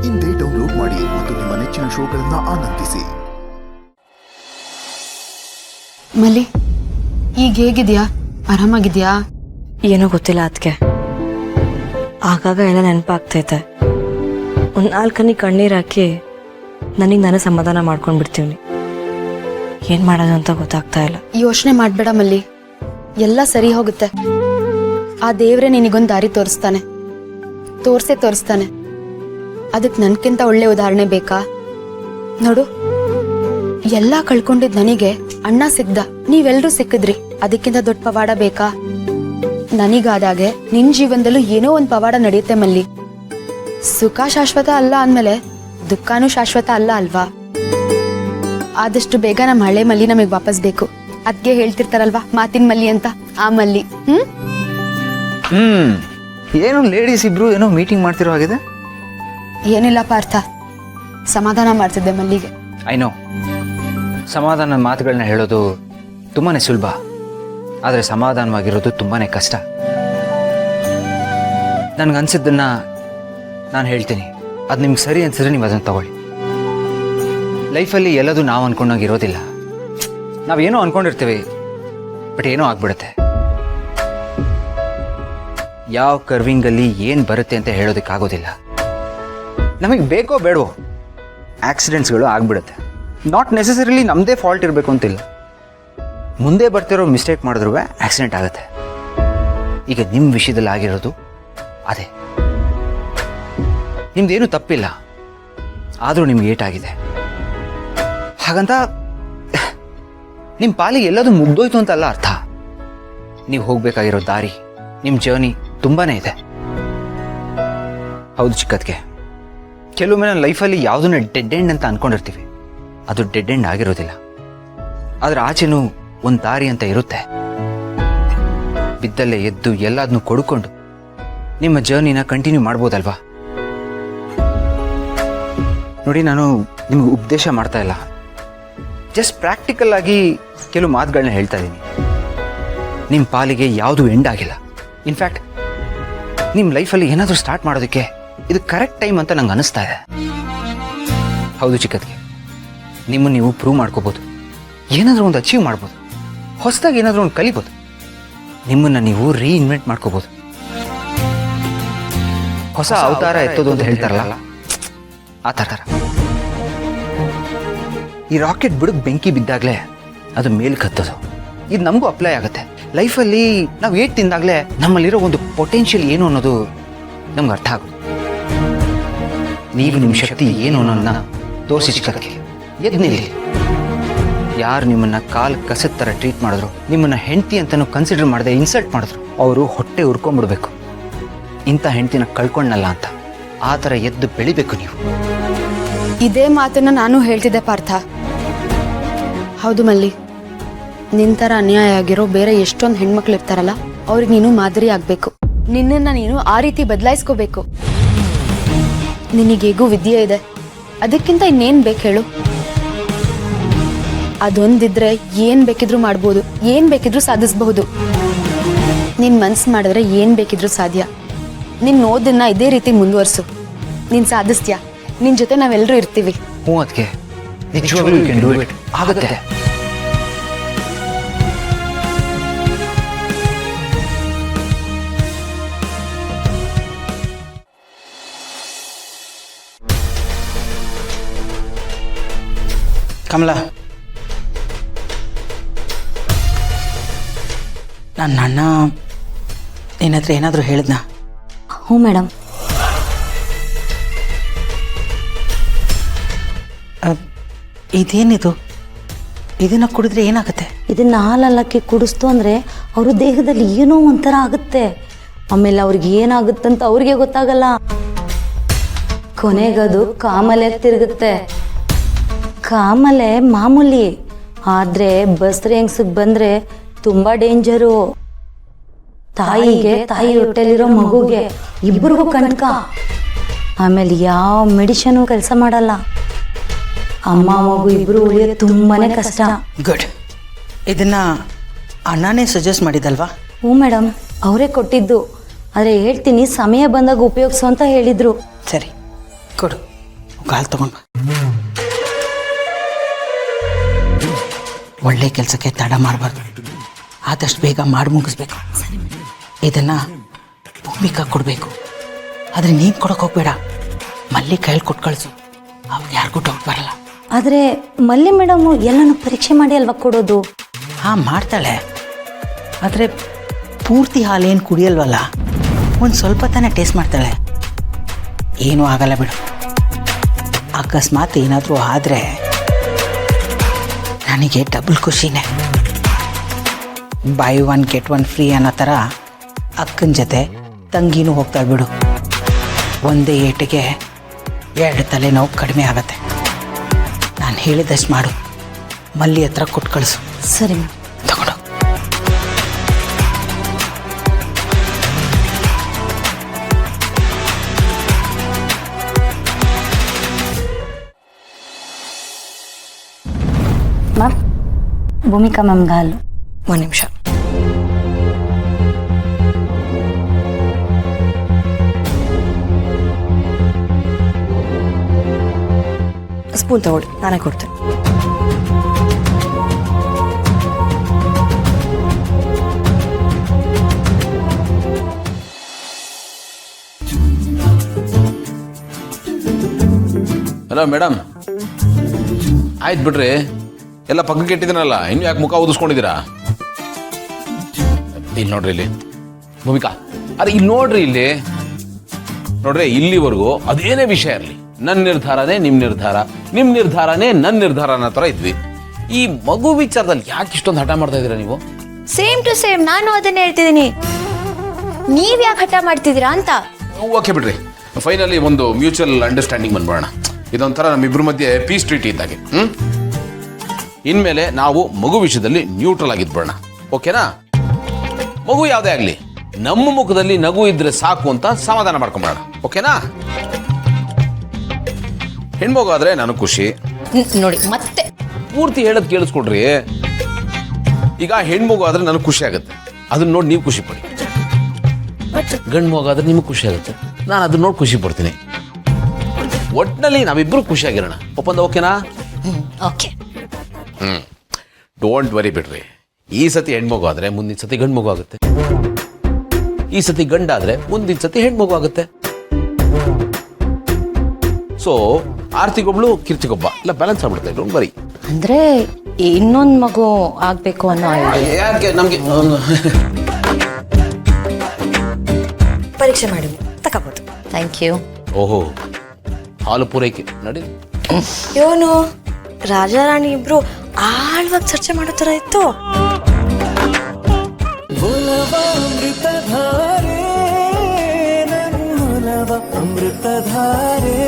ಇಂದೇ ಡೌನ್ಲೋಡ್ ಮಾಡಿ ಮತ್ತು ನಿಮ್ಮ ನೆಚ್ಚಿನ ಶೋಗಳನ್ನು ಆನಂದಿಸಿ. ಮಲ್ಲಿ, ಈಗ ಹೇಗಿದ್ಯಾ? ಆರಾಮಾಗಿದ್ಯಾ? ಏನೋ ಗೊತ್ತಿಲ್ಲ ಅದಕ್ಕೆ. ಆಗಾಗ ಎಲ್ಲ ನೆನಪಾಗ್ತೈತೆ. ಒಂದು 4 ಕಣ್ಣೀರು ಹಾಕಿ ನನಗೆ ನಾನು ಸಮಾಧಾನ ಮಾಡ್ಕೊಂಡು ಬಿಡ್ತೀವಿ. ಏನು ಮಾಡೋದು ಅಂತ ಗೊತ್ತಾಗ್ತಾ ಇಲ್ಲ. ಯೋಚನೆ ಮಾಡಬೇಡ ಮಲ್ಲಿ, ಎಲ್ಲ ಸರಿ ಹೋಗುತ್ತೆ. ಆ ದೇವ್ರೆ ನಿನಗೊಂದು ದಾರಿ ತೋರಿಸ್ತಾನೆ. ಅದಕ್ಕೆ ನನ್ಕಿಂತ ಒಳ್ಳೆ ಉದಾಹರಣೆ ಬೇಕಾ? ನೋಡು, ಎಲ್ಲ ಕಳ್ಕೊಂಡಿದ್ ನನಗೆ ಅಣ್ಣ ಸಿಕ್ದ, ನೀವೆಲ್ರೂ ಸಿಕ್ಕಿದ್ರಿ. ಅದಕ್ಕಿಂತ ದೊಡ್ಡ ಪವಾಡ ಬೇಕಾ? ನನಗಾದಾಗೆ ನಿನ್ ಜೀವನದಲ್ಲೂ ಏನೋ ಒಂದು ಪವಾಡ ನಡೆಯುತ್ತೆ ಮಲ್ಲಿ. ಸುಖ ಶಾಶ್ವತ ಅಲ್ಲ ಅಂದ್ಮೇಲೆ ದುಃಖನೂ ಶಾಶ್ವತ ಅಲ್ಲ ಅಲ್ವಾ? ಆದಷ್ಟು ಬೇಗ ನಮ್ಮ ಹಳೆ ಮಲ್ಲಿ ನಮಗ್ ವಾಪಸ್ ಬೇಕು. ಅದ್ಗೆ ಹೇಳ್ತಿರ್ತಾರಲ್ವಾ ಮಾತಿನ ಮಲ್ಲಿ ಅಂತ, ಆ ಮಲ್ಲಿ. ಏನು ಲೇಡೀಸ್ ಇಬ್ರು ಏನೋ ಮೀಟಿಂಗ್ ಮಾಡ್ತಿರೋ ಆಗಿದೆ. ಏನಿಲ್ಲ ಪಾರ್ಥ, ಸಮಾಧಾನ ಮಾಡ್ತಿದ್ದೆ ಮಲ್ಲಿಗೆ. ಐನೋ, ಸಮಾಧಾನ ಮಾತುಗಳನ್ನ ಹೇಳೋದು ತುಂಬಾನೇ ಸುಲಭ, ಆದರೆ ಸಮಾಧಾನವಾಗಿರೋದು ತುಂಬಾನೇ ಕಷ್ಟ. ನನ್ಗನ್ಸಿದ್ದನ್ನ ನಾನು ಹೇಳ್ತೀನಿ, ಅದು ನಿಮ್ಗೆ ಸರಿ ಅನ್ಸಿದ್ರೆ ನೀವು ಅದನ್ನು ತಗೊಳ್ಳಿ. ಲೈಫಲ್ಲಿ ಎಲ್ಲದೂ ನಾವು ಅನ್ಕೊಂಡಾಗಿರೋದಿಲ್ಲ. ನಾವೇನೋ ಅನ್ಕೊಂಡಿರ್ತೀವಿ, ಬಟ್ ಏನೋ ಆಗ್ಬಿಡುತ್ತೆ. ಯಾವ ಕರ್ವಿಂಗಲ್ಲಿ ಏನು ಬರುತ್ತೆ ಅಂತ ಹೇಳೋದಕ್ಕಾಗೋದಿಲ್ಲ. ನಮಗೆ ಬೇಕೋ ಬೇಡವೋ ಆಕ್ಸಿಡೆಂಟ್ಸ್ಗಳು ಆಗ್ಬಿಡುತ್ತೆ. ನಾಟ್ ನೆಸೆಸರಿಲಿ ನಮ್ಮದೇ ಫಾಲ್ಟ್ ಇರಬೇಕು ಅಂತಿಲ್ಲ. ಮುಂದೆ ಬರ್ತಿರೋ ಮಿಸ್ಟೇಕ್ ಮಾಡಿದ್ರೂ ಆಕ್ಸಿಡೆಂಟ್ ಆಗುತ್ತೆ. ಈಗ ನಿಮ್ಮ ವಿಷಯದಲ್ಲಿ ಆಗಿರೋದು ಅದೇ. ನಿಮ್ದೇನು ತಪ್ಪಿಲ್ಲ, ಆದರೂ ನಿಮ್ಗೆ ಏಟಾಗಿದೆ. ಹಾಗಂತ ನಿಮ್ಮ ಪಾಲಿಗೆ ಎಲ್ಲದೂ ಮುಗ್ದೋಯ್ತು ಅಂತಲ್ಲ ಅರ್ಥ. ನೀವು ಹೋಗ್ಬೇಕಾಗಿರೋ ದಾರಿ, ನಿಮ್ಮ ಜರ್ನಿ ತುಂಬಾನೇ ಇದೆ. ಹೌದು ಚಿಕ್ಕದ್ಗೆ, ಕೆಲವೊಮ್ಮೆ ನನ್ನ ಲೈಫಲ್ಲಿ ಯಾವುದನ್ನ ಡೆಡ್ ಎಂಡ್ ಅಂತ ಅನ್ಕೊಂಡಿರ್ತೀವಿ, ಅದು ಡೆಡ್ ಎಂಡ್ ಆಗಿರೋದಿಲ್ಲ. ಆದ್ರೆ ಆಚೆನೂ ಒಂದು ದಾರಿ ಅಂತ ಇರುತ್ತೆ. ಬಿದ್ದಲ್ಲೇ ಎದ್ದು ಎಲ್ಲದನ್ನೂ ಕೊಡ್ಕೊಂಡು ನಿಮ್ಮ ಜರ್ನಿನ ಕಂಟಿನ್ಯೂ ಮಾಡ್ಬೋದಲ್ವಾ? ನೋಡಿ, ನಾನು ನಿಮ್ಗೆ ಉಪದೇಶ ಮಾಡ್ತಾ ಇಲ್ಲ, ಜಸ್ಟ್ ಪ್ರಾಕ್ಟಿಕಲ್ ಆಗಿ ಕೆಲವು ಮಾತುಗಳನ್ನ ಹೇಳ್ತಾ ಇದ್ದೀನಿ. ನಿಮ್ಮ ಪಾಲಿಗೆ ಯಾವುದು ಎಂಡ್ ಆಗಿಲ್ಲ. ಇನ್ಫ್ಯಾಕ್ಟ್ ನಿಮ್ಮ ಲೈಫಲ್ಲಿ ಏನಾದರೂ ಸ್ಟಾರ್ಟ್ ಮಾಡೋದಕ್ಕೆ ಇದು ಕರೆಕ್ಟ್ ಟೈಮ್ ಅಂತ ನಂಗೆ ಅನಿಸ್ತಾ ಇದೆ. ಹೌದು ಚಿಕ್ಕದ್ಗೆ, ನಿಮ್ಮನ್ನು ನೀವು ಪ್ರೂವ್ ಮಾಡ್ಕೋಬೋದು, ಏನಾದರೂ ಒಂದು ಅಚೀವ್ ಮಾಡ್ಬೋದು, ಹೊಸದಾಗಿ ಏನಾದರೂ ಒಂದು ಕಲಿಬೋದು, ನಿಮ್ಮನ್ನು ನೀವು ರೀಇನ್ವೆಂಟ್ ಮಾಡ್ಕೋಬೋದು. ಹೊಸ ಅವತಾರ ಎತ್ತೋದು ಅಂತ ಹೇಳ್ತಾರಲ್ಲ, ಆ ಥರ. ಈ ರಾಕೆಟ್ ಬಿಡಕ್ಕೆ ಬೆಂಕಿ ಬಿದ್ದಾಗಲೇ ಅದು ಮೇಲಕ್ಕೆ ಹತ್ತೋದು. ಇದು ನಮಗೂ ಅಪ್ಲೈ ಆಗುತ್ತೆ. ಲೈಫಲ್ಲಿ ನಾವು ಏಟ್ ತಿಂದಾಗಲೇ ನಮ್ಮಲ್ಲಿರೋ ಒಂದು ಪೊಟೆನ್ಷಿಯಲ್ ಏನು ಅನ್ನೋದು ನಮ್ಗೆ ಅರ್ಥ ಆಗೋದು. ನೀವು ನಿಮ್ಮ ಶಕ್ತಿ ಏನು ಅನ್ನೋದನ್ನ ತೋರಿಸಿ ಚಿಕ್ಕಕ್ಕೆ ಎದ್ದು ನಿಲ್ಲಿ. ಯಾರು ನಿಮ್ಮನ್ನು ಕಾಲು ಕಸದ ಥರ ಟ್ರೀಟ್ ಮಾಡಿದ್ರು, ನಿಮ್ಮನ್ನು ಹೆಂಡತಿ ಅಂತಲೂ ಕನ್ಸಿಡರ್ ಮಾಡದೆ ಇನ್ಸಲ್ಟ್ ಮಾಡಿದ್ರು, ಅವರು ಹೊಟ್ಟೆ ಉರ್ಕೊಂಡ್ಬಿಡ್ಬೇಕು. ಇಂಥ ಹೆಂಡತಿನ ಕಳ್ಕೊಂಡಲ್ಲ ಅಂತ ಆ ಥರ ಎದ್ದು ಬೆಳಿಬೇಕು ನೀವು. ಇದೇ ಮಾತನ್ನ ನಾನು ಹೇಳ್ತಿದ್ದೆ ಪಾರ್ಥ. ಹೌದು ಮಲ್ಲಿ, ನಿಂತರ ಅನ್ಯಾಯ ಆಗಿರೋ ಬೇರೆ ಎಷ್ಟೊಂದು ಹೆಣ್ಮಕ್ಳು ಇರ್ತಾರಲ್ಲ, ಅವ್ರಿಗೆ ನೀನು ಮಾದರಿ ಆಗ್ಬೇಕು. ನಿನ್ನನ್ನ ನೀನು ಆ ರೀತಿ ಬದಲಾಯಿಸ್ಕೋಬೇಕು. ನಿನಗೇಗೂ ವಿದ್ಯೆ ಇದೆ, ಅದಕ್ಕಿಂತ ಇನ್ನೇನ್ ಬೇಕು ಹೇಳು? ಅದೊಂದಿದ್ರೆ ಏನ್ ಬೇಕಿದ್ರು ಮಾಡ್ಬೋದು, ಏನ್ ಬೇಕಿದ್ರು ಸಾಧಿಸಬಹುದು. ನಿನ್ ಮನ್ಸು ಮಾಡಿದ್ರೆ ಏನ್ ಬೇಕಿದ್ರು ಸಾಧ್ಯ. ನಿನ್ ಓದನ್ನ ಇದೇ ರೀತಿ ಮುಂದುವರ್ಸು, ನೀನ್ ಸಾಧಿಸ್ತೀಯ. ನಿನ್ ಜೊತೆ ನಾವೆಲ್ಲರೂ ಇರ್ತೀವಿ. ಅದಕ್ಕೆ ನಿಜವಾಗ್ಲೂ ಯು ಕ್ಯಾನ್ ಡು ಇಟ್. ಆಗುತ್ತೆ. ಕಮಲಾ, ನನ್ನ ಅಣ್ಣ ನಿನ್ನ ಹತ್ರ ಏನಾದರೂ ಹೇಳಿದ್ನಾ? ಹ್ಞೂ ಮೇಡಮ್. ಇದೇನಿದು? ಇದನ್ನ ಕುಡಿದ್ರೆ ಏನಾಗುತ್ತೆ? ಇದನ್ನ ಹಾಲಲ್ಲಕ್ಕೆ ಕುಡಿಸ್ತು ಅಂದರೆ ಅವ್ರ ದೇಹದಲ್ಲಿ ಏನೋ ಒಂಥರ ಆಗುತ್ತೆ. ಆಮೇಲೆ ಅವ್ರಿಗೆ ಏನಾಗುತ್ತಂತ ಅವ್ರಿಗೆ ಗೊತ್ತಾಗಲ್ಲ. ಕೊನೆಗದು ಕಾಮಲೆ ತಿರುಗುತ್ತೆ. ಕಾಮಲೆ ಮಾಮೂಲಿ, ಆದರೆ ಬಸ್ರಿ ಹೆಂಗ್ಸಿಗೆ ಬಂದರೆ ತುಂಬ ಡೇಂಜರು. ತಾಯಿಗೆ, ತಾಯಿ ಹೊಟ್ಟೆಲಿರೋ ಮಗುಗೆ ಇಬ್ಬರಿಗೂ ಕಣ್ಕ. ಆಮೇಲೆ ಯಾವ ಮೆಡಿಷನು ಕೆಲಸ ಮಾಡಲ್ಲ. ಅಮ್ಮ ಮಗು ಇಬ್ರು ಉಳಿಯೋದು ತುಂಬಾನೇ ಕಷ್ಟ. ಗುಡ್. ಇದನ್ನ ಅಣ್ಣನೇ ಸಜೆಸ್ಟ್ ಮಾಡಿದಲ್ವಾ? ಹ್ಞೂ ಮೇಡಮ್, ಅವರೇ ಕೊಟ್ಟಿದ್ದು. ಆದರೆ ಹೇಳ್ತೀನಿ, ಸಮಯ ಬಂದಾಗ ಉಪಯೋಗಿಸು ಅಂತ ಹೇಳಿದ್ರು. ಸರಿ, ಕೊಡು. ಕಾಲು ತಗೊಂಡು ಒಳ್ಳೆ ಕೆಲಸಕ್ಕೆ ತಡ ಮಾಡಬಾರ್ದು, ಆದಷ್ಟು ಬೇಗ ಮಾಡಿ ಮುಗಿಸ್ಬೇಕು. ಇದನ್ನು ಭೂಮಿಕಾ ಕೊಡಬೇಕು, ಆದರೆ ನೀನು ಕೊಡೋಕೆ ಹೋಗ್ಬೇಡ, ಮಲ್ಲಿ ಕೈಯಲ್ಲಿ ಕೊಟ್ಟು ಕಳಿಸು, ಅವಾಗ ಯಾರಿಗೂ ಡೌಟ್ ಬರಲ್ಲ. ಆದರೆ ಮಲ್ಲಿ ಮೇಡಮು ಎಲ್ಲನೂ ಪರೀಕ್ಷೆ ಮಾಡಿ ಅಲ್ವಾ ಕೊಡೋದು? ಹಾಂ ಮಾಡ್ತಾಳೆ, ಆದರೆ ಪೂರ್ತಿ ಹಾಲೇನು ಕುಡಿಯಲ್ವಲ್ಲ, ಒಂದು ಸ್ವಲ್ಪ ತಾನೇ ಟೇಸ್ಟ್ ಮಾಡ್ತಾಳೆ. ಏನೂ ಆಗಲ್ಲ ಬಿಡು. ಅಕಸ್ಮಾತ್ ಏನಾದರೂ ಆದರೆ ನನಗೆ ಡಬಲ್ ಖುಷಿನೇ. ಬೈ 1 get 1 ಫ್ರೀ ಅನ್ನೋ ಥರ ಅಕ್ಕನ ಜೊತೆ ತಂಗಿನೂ ಹೋಗ್ತಾಳೆ ಬಿಡು. ಒಂದೇ ಏಟಿಗೆ 2 ತಲೆನೋವು ಕಡಿಮೆ ಆಗತ್ತೆ. ನಾನು ಹೇಳಿದಷ್ಟು ಮಾಡು, ಮಲ್ಲಿ ಹತ್ರ ಕೊಟ್ಟು ಕಳಿಸು. ಸರಿ ತಗೊಂಡು ಮ್ಯಾಮ್, ಭೂಮಿಕಾ ಮ್ಯಾಮ್ಗೆ ಹಾಲು. 1 ನಿಮಿಷ. ಸ್ಪೂನ್ ತಗೊಳ್ಳಿ, ನಾನೇ ಕೊಡ್ತೇನೆ. ಹಲೋ ಮೇಡಮ್, ಆಯ್ತು ಬಿಡ್ರಿ, ಎಲ್ಲ ಪಕ್ಕಕ್ಕೆ ಇಟ್ಟಿದ್ದೀನಲ್ಲ, ಇನ್ನು ಯಾಕೆ ಮುಖ ಊದಿಸ್ಕೊಂಡಿದ್ದೀರಾ? ಇಲ್ಲಿ ನೋಡ್ರಿ, ಇಲ್ಲಿ ಭೂಮಿಕಾ, ಅರೆ ಇಲ್ಲಿ ನೋಡ್ರಿ, ಇಲ್ಲಿ ನೋಡ್ರಿ, ಇಲ್ಲಿವರೆಗೂ ಅದೇನೇ ವಿಷಯ ಇರಲಿ, ನನ್ನ ನಿರ್ಧಾರನೇ ನಿಮ್ಮ ನಿರ್ಧಾರ, ನಿಮ್ಮ ನಿರ್ಧಾರನೇ ನನ್ನ ನಿರ್ಧಾರ ಅನ್ನೋ ಥರ ಇದ್ವಿ. ಈ ಮಗು ವಿಚಾರದಲ್ಲಿ ಯಾಕೆ ಇಷ್ಟೊಂದು ಹಠ ಮಾಡ್ತಾ ಇದ್ದೀರಾ ನೀವು? ಸೇಮ್ ಟು ಸೇಮ್ ನಾನು ಅದನ್ನೇ ಹೇಳ್ತಿದ್ದೀನಿ. ನೀವ್ ಯಾಕೆ ಹಠ ಮಾಡ್ತಿದ್ದೀರಾ ಅಂತ. ಓಕೆ ಬಿಡ್ರಿ, ಫೈನಲಿ ಒಂದು ಮ್ಯೂಚುವಲ್ ಅಂಡರ್ಸ್ಟ್ಯಾಂಡಿಂಗ್ ಬಂದ್ಬಿಡೋಣ. ಇದೊಂಥರ ನಮ್ಮಿಬ್ಬರ ಮಧ್ಯೆ ಪೀಸ್ ಟ್ರೀಟಿ ಇದ್ದಾಗೆ. ಇನ್ಮೇಲೆ ನಾವು ಮಗು ವಿಷಯದಲ್ಲಿ ನ್ಯೂಟ್ರಲ್ ಆಗಿದ್ಬಿಡೋಣ, ಓಕೆನಾ? ಮಗು ಯಾವುದೇ ಆಗಲಿ, ನಮ್ಮ ಮುಖದಲ್ಲಿ ನಗು ಇದ್ರೆ ಸಾಕು ಅಂತ ಸಮಾಧಾನ ಮಾಡ್ಕೊಂಬಿಡೋಣ, ಓಕೆನಾ? ಹೆಣ್ಮಗು ಆದ್ರೆ ನನಗೆ ಖುಷಿ. ನೋಡಿ ಮತ್ತೆ ಪೂರ್ತಿ ಹೇಳೋದು ಕೇಳಿಸ್ಕೊಡ್ರಿ. ಈಗ ಹೆಣ್ಮಗು ಆದ್ರೆ ನನಗೆ ಖುಷಿ ಆಗುತ್ತೆ, ಅದನ್ನ ನೋಡಿ ನೀವು ಖುಷಿ ಪಡಿ. ಗಂಡು ಮಗು ಆದ್ರೆ ನಿಮಗೆ ಖುಷಿ ಆಗುತ್ತೆ, ನಾನು ಅದನ್ನ ನೋಡಿ ಖುಷಿ ಪಡ್ತೀನಿ. ಒಟ್ಟಿನಲ್ಲಿ ನಾವಿಬ್ರು ಖುಷಿಯಾಗಿರೋಣ, ಒಪ್ಪಂದ ಓಕೆನಾ? ಓಕೆ. ಡೋಂಟ್ ವರಿ ಬಿಡ್ರಿ. ಈ ಸತಿ ಹೆಣ್ಮಗು ಆದ್ರೆ ಮುಂದಿನ ಸತಿ ಗಂಡು ಮಗು ಆಗುತ್ತೆ, ಈ ಸತಿ ಗಂಡಾದ್ರೆ ಮುಂದಿನ ಸತಿ ಹೆಣ್ಮಗು ಆಗುತ್ತೆ. ಸೊ ಆರ್ತಿಗೊಬ್ಳು ಕೀರ್ತಿಗೊಬ್ಬ, ಇಲ್ಲ ಬ್ಯಾಲೆನ್ಸ್ ಆಗ್ಬಿಡುತ್ತೆ. Don't worry. ಅಂದ್ರೆ ಇನ್ನೊಂದು ಮಗು ಆಗ್ಬೇಕು ಅನ್ನೋ idea. ಯಾಕೆ ನಮ್ಗೆ ಪರೀಕ್ಷೆ ಮಾಡಿ ತಗೋಬಹುದು. Thank you. ಓಹೋ, ಹಾಲು ಪೂರೈಕೆ ನಡಿ. ಇವನು ರಾಜಾರಾಣಿ ಇಬ್ರು ಆಳ್ವಾಗಿ ಚರ್ಚೆ ಮಾಡೋ ತರ ಇತ್ತು. ಅಮೃತಧಾರೆ